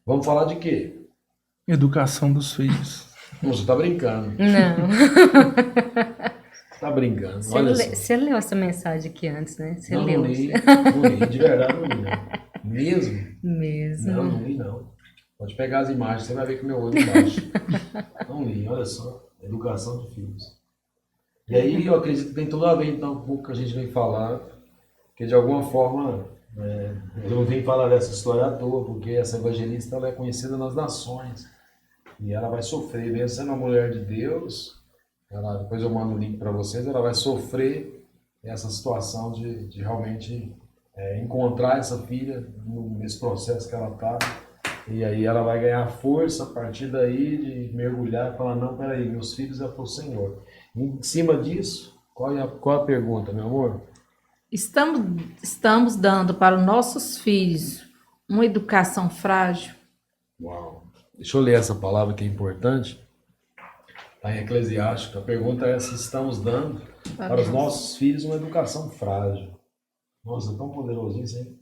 Vamos falar de quê? Educação dos filhos. Não, você tá brincando. Não. Você tá brincando, Você, olha só. você leu essa mensagem aqui antes, né? Você Não, não leu. li. Não li, de verdade não li, não. Mesmo? Não, Mesmo. não li, não. Pode pegar as imagens, você vai ver que meu olho embaixo. Não li, olha só. Educação de filhos. E aí eu acredito que tem tudo a ver, então, com o que a gente vem falar, que de alguma forma, eu não vim falar dessa história à toa, porque essa evangelista ela é conhecida nas nações. E ela vai sofrer, mesmo sendo uma mulher de Deus, ela, depois eu mando o link para vocês, ela vai sofrer essa situação de realmente encontrar essa filha nesse processo que ela está. E aí ela vai ganhar força a partir daí de mergulhar e falar, não, peraí, meus filhos é para o Senhor. Em cima disso, qual a pergunta, meu amor? Estamos dando para os nossos filhos uma educação frágil. Uau! Deixa eu ler essa palavra que é importante. Está em Eclesiástico. A pergunta é se estamos dando para os nossos filhos uma educação frágil. Nossa, tão poderoso isso, hein?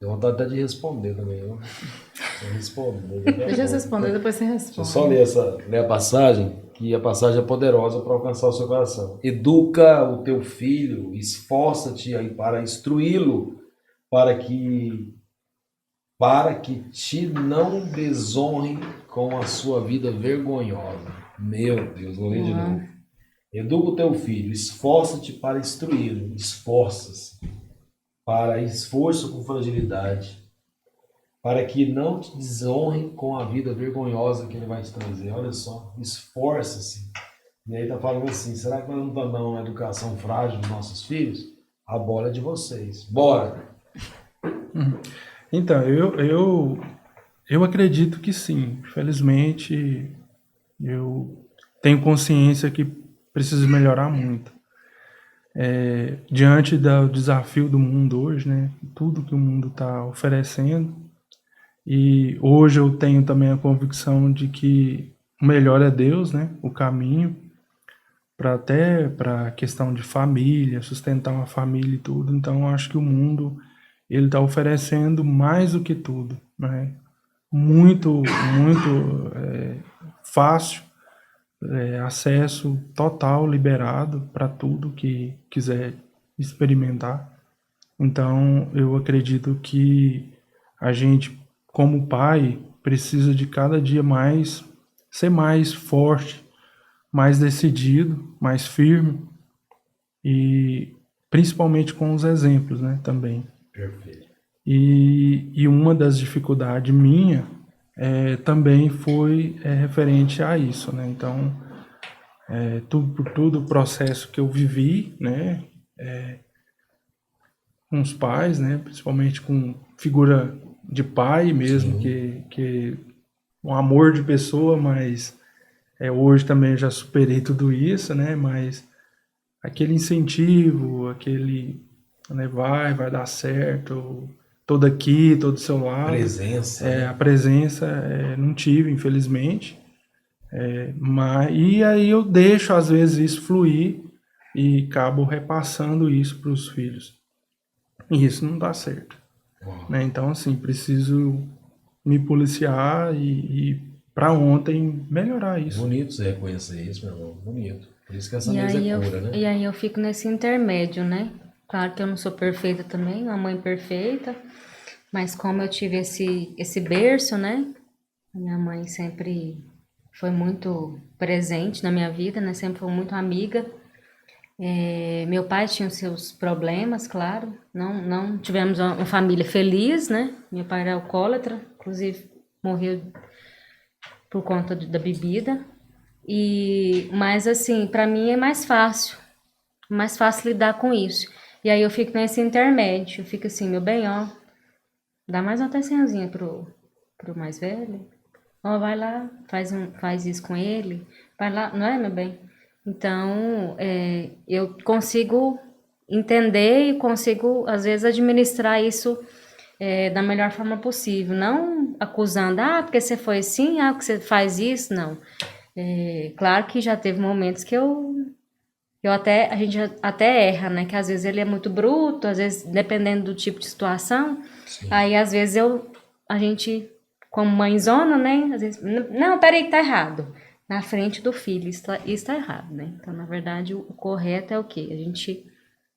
Deu vontade até de responder também, viu? Vou responder. Deixa eu responder, depois você Deixa eu só responde. ler a passagem, que a passagem é poderosa para alcançar o seu coração. Educa o teu filho, esforça-te aí para instruí-lo, para que te não desonre com a sua vida vergonhosa. Meu Deus, vou ler de novo. Educa o teu filho, esforça-te para instruí-lo, esforça-se para esforço com fragilidade, para que não te desonre com a vida vergonhosa que ele vai te trazer. Olha só, esforça-se. E aí tá falando assim, será que nós não estamos dando uma educação frágil aos nossos filhos? A bola é de vocês. Bora! Então, eu acredito que sim. Felizmente, eu tenho consciência que preciso melhorar muito. Diante do desafio do mundo hoje, né? Tudo que o mundo está oferecendo. E hoje eu tenho também a convicção de que o melhor é Deus, né? O caminho para a questão de família, sustentar uma família e tudo. Então, eu acho que o mundo ele está oferecendo mais do que tudo, né? Muito, muito fácil, acesso total, liberado para tudo que quiser experimentar. Então, eu acredito que a gente, como pai, precisa de cada dia mais ser mais forte, mais decidido, mais firme e principalmente com os exemplos, né, também. Perfeito. E uma das dificuldades minha também foi referente a isso, né? Então, por todo o processo que eu vivi, né, com os pais, né, principalmente com figura de pai mesmo, que um amor de pessoa, mas hoje também eu já superei tudo isso, né? Mas aquele incentivo, aquele, né, vai dar certo, todo aqui, todo do seu lado. Presença. A presença não tive, infelizmente. E aí eu deixo, às vezes, isso fluir e acabo repassando isso para os filhos. E isso não dá certo. Né? Então, assim, preciso me policiar e para ontem melhorar isso. Bonito você reconhecer isso, meu irmão. Bonito. Por isso que essa E mesa aí, é eu, cura, né? e aí eu fico nesse intermédio, né? Claro que eu não sou perfeita também, uma mãe perfeita, mas como eu tive esse berço, né? A minha mãe sempre foi muito presente na minha vida, né? Sempre foi muito amiga. Meu pai tinha os seus problemas, claro. Não tivemos uma família feliz, né? Meu pai era alcoólatra, inclusive morreu por conta da bebida. Mas assim, para mim é mais fácil lidar com isso. E aí eu fico nesse intermédio, eu fico assim, meu bem, ó, dá mais uma atençãozinha pro mais velho. Ó, vai lá, faz isso com ele, vai lá, não é, meu bem? Então, eu consigo entender e consigo, às vezes, administrar isso da melhor forma possível. Não acusando, porque você foi assim, porque você faz isso, não. Claro que já teve momentos que a gente até erra, né? Que às vezes ele é muito bruto, às vezes, dependendo do tipo de situação, Sim. aí às vezes a gente como mãezona, né? Às vezes, não, peraí que tá errado. Na frente do filho, isso tá errado, né? Então, na verdade, o correto é o quê? A gente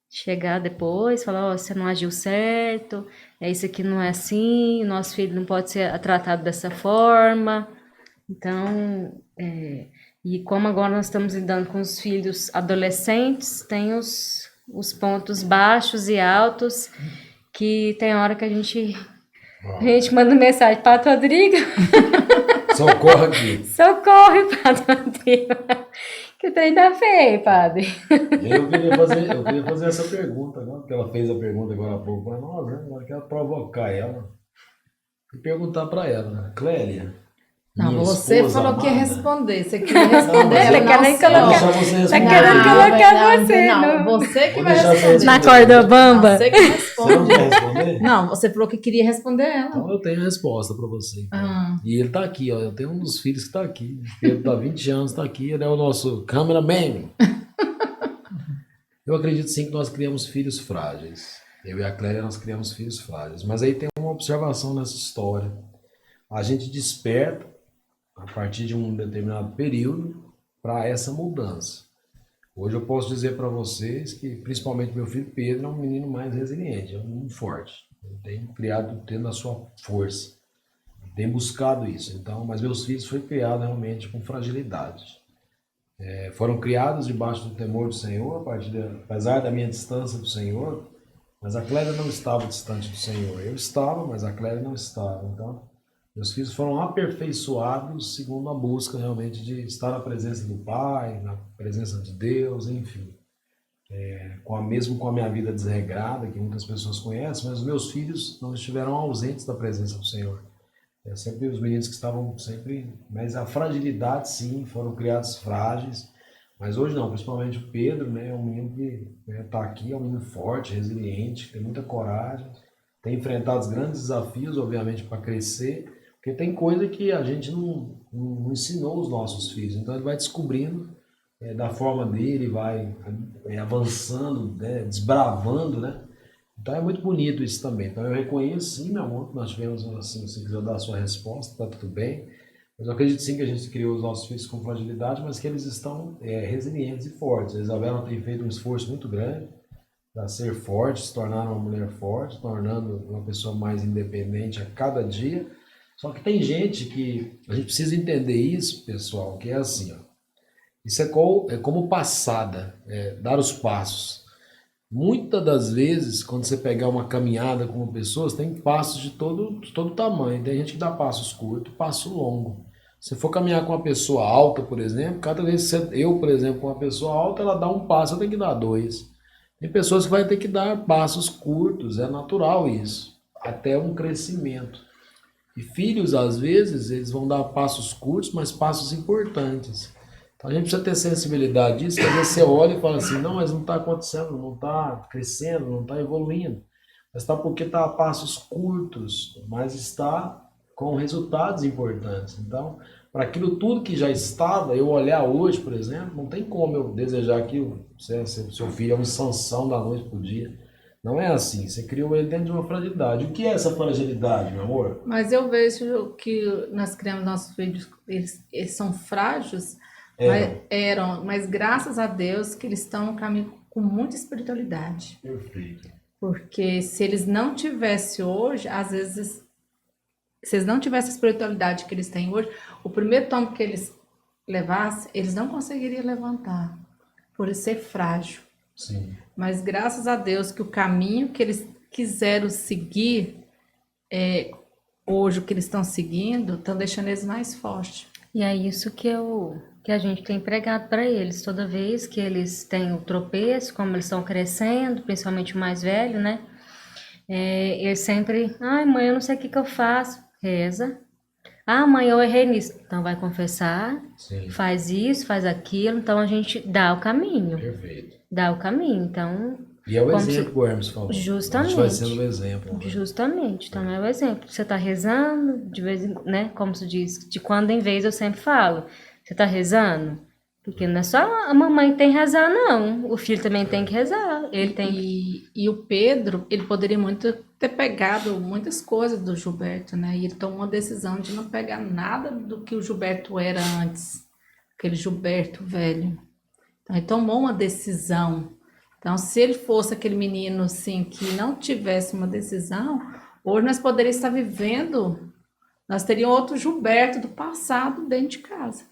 chegar depois, falar, ó, você não agiu certo, isso aqui não é assim, o nosso filho não pode ser tratado dessa forma. Então, e como agora nós estamos lidando com os filhos adolescentes, tem os pontos baixos e altos, que tem hora que a gente manda mensagem, Padre Rodrigo, Socorro aqui. socorre, Padre Rodrigo, que o trem tá feio, Padre. Eu queria fazer essa pergunta, né? Porque ela fez a pergunta agora há pouco para nós, né? Agora eu quero provocar ela e perguntar para ela, né? Clélia, Não, minha você esposa falou que ia amada. responder. Você queria responder. mas ela eu não quero senhora. Vou deixar você Tá responder. querendo colocar você, Não, não. você que Vou vai deixar você responder. Na responder. corda bamba. Você que Você não responde. quer responder? Não, você falou que queria responder ela. Então eu tenho a resposta para você. Então. Ah. E ele tá aqui, ó. Eu tenho um dos filhos que tá aqui. Ele tá há 20 anos, tá aqui. Ele é o nosso cameraman. Eu acredito sim que nós criamos filhos frágeis. Eu e a Clélia, nós criamos filhos frágeis. Mas aí tem uma observação nessa história. A gente desperta a partir de um determinado período para essa mudança. Hoje eu posso dizer para vocês que, principalmente meu filho Pedro, é um menino mais resiliente, é um menino forte. Ele tem criado, tendo a sua força. Tem buscado isso. Então, mas meus filhos foram criados realmente com fragilidade. Foram criados debaixo do temor do Senhor, apesar da minha distância do Senhor, mas a Clélia não estava distante do Senhor. Eu estava, mas a Clélia não estava. Então, meus filhos foram aperfeiçoados segundo a busca realmente de estar na presença do Pai, na presença de Deus, enfim. Mesmo com a minha vida desregrada, que muitas pessoas conhecem, mas os meus filhos não estiveram ausentes da presença do Senhor. Sempre os meninos que estavam sempre... Mas a fragilidade, sim, foram criados frágeis. Mas hoje não, principalmente o Pedro, né? É um menino que está aqui, é um menino forte, resiliente, tem muita coragem. Tem enfrentado os grandes desafios, obviamente, para crescer. Porque tem coisa que a gente não ensinou os nossos filhos. Então ele vai descobrindo da forma dele, vai avançando, né? Desbravando, né? Então é muito bonito isso também. Então eu reconheço sim, meu amor, que nós tivemos, assim, se quiser dar a sua resposta, tá tudo bem. Mas eu acredito sim que a gente criou os nossos filhos com fragilidade, mas que eles estão resilientes e fortes. A Isabela tem feito um esforço muito grande para ser forte, se tornar uma mulher forte, tornando uma pessoa mais independente a cada dia. Só que tem gente que, a gente precisa entender isso, pessoal, que é assim, ó. Isso é como passada, dar os passos. Muitas das vezes, quando você pegar uma caminhada com pessoas, tem passos de todo tamanho. Tem gente que dá passos curtos, passo longo. Se for caminhar com uma pessoa alta, por exemplo, cada vez que eu, por exemplo, com uma pessoa alta, ela dá um passo, eu tenho que dar dois. Tem pessoas que vai ter que dar passos curtos, é natural isso, até um crescimento. E filhos, às vezes, eles vão dar passos curtos, mas passos importantes. Então a gente precisa ter sensibilidade disso, que às vezes você olha e fala assim, não, mas não está acontecendo, não está crescendo, não está evoluindo. Mas está porque está a passos curtos, mas está com resultados importantes. Então, para aquilo tudo que já estava, eu olhar hoje, por exemplo, não tem como eu desejar que seu filho é um Sansão da noite para o dia. Não é assim, você criou ele dentro de uma fragilidade. O que é essa fragilidade, meu amor? Mas eu vejo que nós criamos nossos filhos, eles são frágeis, mas graças a Deus que eles estão no caminho com muita espiritualidade. Perfeito. Porque se eles não tivessem hoje, às vezes, se eles não tivessem a espiritualidade que eles têm hoje, o primeiro tombo que eles levassem, eles não conseguiriam levantar, por ele ser frágil. Sim. Mas graças a Deus que o caminho que eles quiseram seguir, hoje o que eles estão seguindo, estão deixando eles mais fortes. E é isso que a gente tem pregado para eles. Toda vez que eles têm o tropeço, como eles estão crescendo, principalmente o mais velho, né? Eles sempre, ai mãe, eu não sei o que eu faço. Reza. Ah, mãe, eu errei nisso. Então vai confessar, Sim. faz isso, faz aquilo. Então a gente dá o caminho. Perfeito. Dá o caminho. Então, E é o como exemplo que o Hermes falou. Justamente. A gente vai sendo o exemplo. Né? Justamente, então é o exemplo. Você tá rezando, de vez em, né? Como se diz, de quando em vez eu sempre falo. Você tá rezando? Porque não é só a mamãe que tem que rezar, não. O filho também tem que rezar. Ele tem que... E o Pedro, ele poderia muito ter pegado muitas coisas do Gilberto, né? E ele tomou uma decisão de não pegar nada do que o Gilberto era antes, aquele Gilberto velho. Então, ele tomou uma decisão. Então, se ele fosse aquele menino, assim, que não tivesse uma decisão, hoje nós poderíamos estar vivendo, nós teríamos outro Gilberto do passado dentro de casa.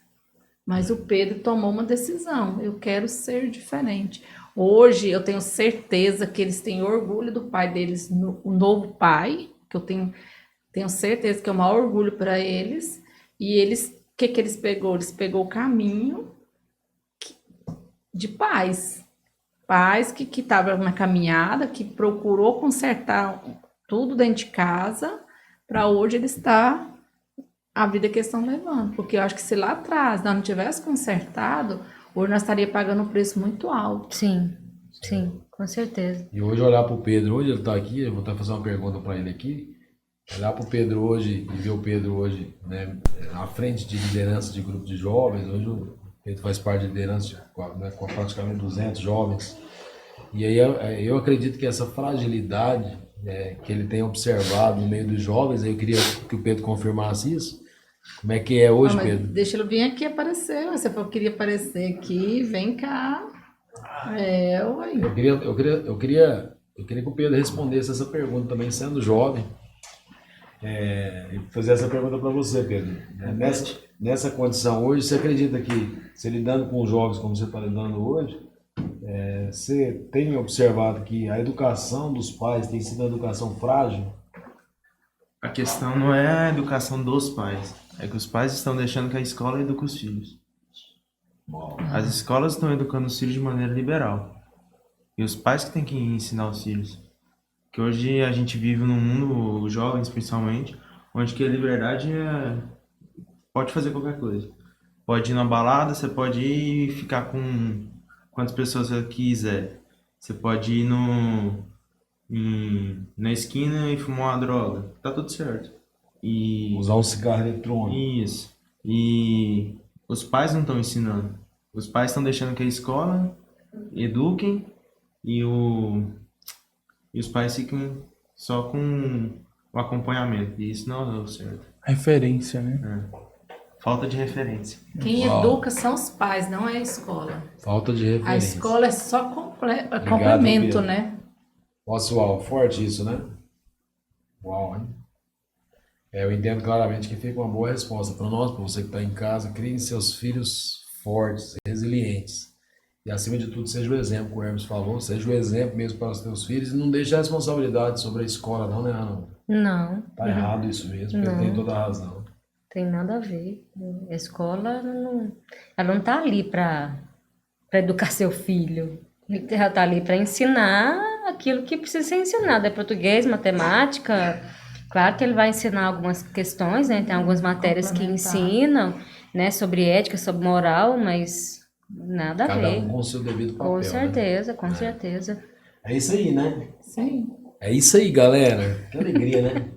Mas o Pedro tomou uma decisão. Eu quero ser diferente. Hoje eu tenho certeza que eles têm orgulho do pai deles, o novo pai, que eu tenho certeza que é o maior orgulho para eles. E eles, o que eles pegou? Eles pegou o caminho de paz. Paz que estava na caminhada, que procurou consertar tudo dentro de casa, para hoje ele estar a vida que eles estão levando. Porque eu acho que se lá atrás nós não tivesse consertado, hoje nós estaríamos pagando um preço muito alto. Sim, sim, com certeza. E hoje olhar pro Pedro, hoje ele tá aqui, eu vou estar fazendo uma pergunta para ele aqui. Olhar pro Pedro hoje e ver o Pedro hoje, né, à frente de liderança de grupo de jovens. Hoje o Pedro faz parte de liderança com praticamente 200 jovens. E aí eu acredito que essa fragilidade, né, que ele tem observado no meio dos jovens, aí eu queria que o Pedro confirmasse isso. Como é que é hoje, Mas Pedro? deixa ele vir aqui aparecer. Você falou que queria aparecer aqui, vem cá. Ué. Eu queria que o Pedro respondesse essa pergunta também, sendo jovem. E fazer essa pergunta para você, Pedro. Nessa condição hoje, você acredita que, se lidando com os jovens como você está lidando hoje, você tem observado que a educação dos pais tem sido uma educação frágil? A questão não é a educação dos pais, é que os pais estão deixando que a escola eduque os filhos. As escolas estão educando os filhos de maneira liberal. E os pais que têm que ensinar os filhos. Que hoje a gente vive num mundo, os jovens principalmente, onde que a liberdade pode fazer qualquer coisa. Pode ir na balada, você pode ir e ficar com quantas pessoas você quiser. Você pode ir na esquina e fumar uma droga. Tá tudo certo. E Usar um cigarro eletrônico. isso. E os pais não estão ensinando. Os pais estão deixando que a escola eduquem e os pais ficam só com o acompanhamento. E isso não é o certo. Referência, né? Falta de referência. Quem educa são os pais, não é a escola. Falta de referência. A escola é só Obrigado, complemento, Pedro. né? Nossa, uau, forte isso, né? Uau, hein? Eu entendo claramente que fica uma boa resposta para nós, para você que está em casa. Criem seus filhos fortes, resilientes. E, acima de tudo, seja o exemplo, como o Hermes falou, seja o exemplo mesmo para os teus filhos. E não deixe a responsabilidade sobre a escola, não, né, Ana? Não, Tá errado isso mesmo, ele Não. tem toda a razão. tem nada a ver. A escola ela não tá ali para educar seu filho. Ela tá ali para ensinar aquilo que precisa ser ensinado. É português, matemática. Claro que ele vai ensinar algumas questões, né? Tem algumas matérias que Complementar. ensinam, né? Sobre ética, sobre moral, mas nada a Cada ver. um com o seu devido papel, Com né? certeza, com certeza. É isso aí, né? Sim. É isso aí, galera. Que alegria, né?